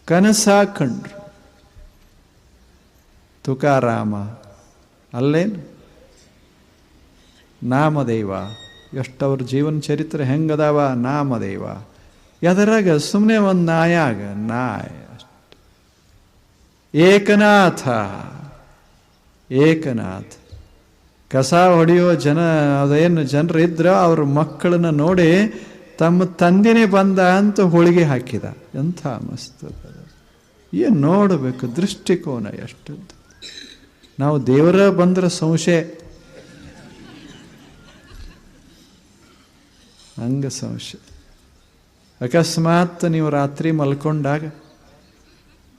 ಕನಸ ಕಂಡ್ರು. ತುಕಾರಾಮ ಅಲ್ಲೇನು ನಾಮದೇವ, ಎಷ್ಟವ್ರ ಜೀವನ ಚರಿತ್ರೆ ಹೆಂಗದಾವ. ನಾಮದೇವ ಎದರಾಗ ಸುಮ್ಮನೆ ಒಂದು ನಾಯಾಗ ನಾಯ ಅಷ್ಟು. ಏಕನಾಥ ಏಕನಾಥ ಕಸ ಹೊಡೆಯೋ ಅದೇನು ಜನರು ಇದ್ರ ಅವ್ರ ಮಕ್ಕಳನ್ನ ನೋಡಿ ತಮ್ಮ ತಂದೆನೇ ಬಂದ ಅಂತ ಹೋಳಿಗೆ ಹಾಕಿದ. ಎಂಥ ಮಸ್ತ್ ಏನು ನೋಡಬೇಕು, ದೃಷ್ಟಿಕೋನ ಎಷ್ಟದ್ದು. ನಾವು ದೇವರ ಬಂದ್ರೆ ಸಂಶಯ, ಹಂಗ ಸಂಶಯ. ಅಕಸ್ಮಾತ್ ನೀವು ರಾತ್ರಿ ಮಲ್ಕೊಂಡಾಗ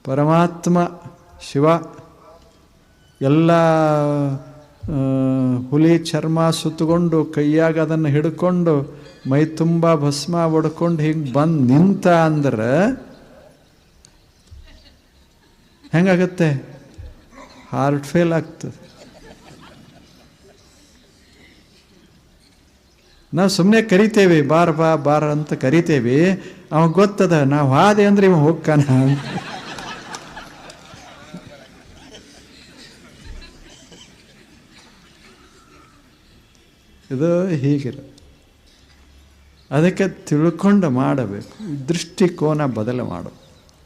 ಪರಮಾತ್ಮ ಶಿವ ಎಲ್ಲ ಹುಲಿ ಚರ್ಮ ಸುತ್ತಕೊಂಡು ಕೈಯಾಗ ಅದನ್ನು ಹಿಡ್ಕೊಂಡು ಮೈ ತುಂಬ ಭಸ್ಮ ಹೊಡ್ಕೊಂಡು ಹಿಂಗೆ ಬಂದು ನಿಂತ ಅಂದ್ರೆ ಹೆಂಗಾಗತ್ತೆ? ಹಾರ್ಟ್ ಫೇಲ್ ಆಗ್ತದೆ. ನಾವು ಸುಮ್ಮನೆ ಕರಿತೇವೆ, ಬಾರ್ ಬಾ ಬಾರ ಅಂತ ಕರಿತೇವೆ. ಅವಾಗ ಗೊತ್ತದ ನಾವು ಹಾದೆ ಅಂದ್ರೆ ಇವ ಹೋಗ್ಕಾನ ಅಂತ. ಇದು ಹೀಗಿರ. ಅದಕ್ಕೆ ತಿಳ್ಕೊಂಡು ಮಾಡಬೇಕು, ದೃಷ್ಟಿಕೋನ ಬದಲು ಮಾಡು.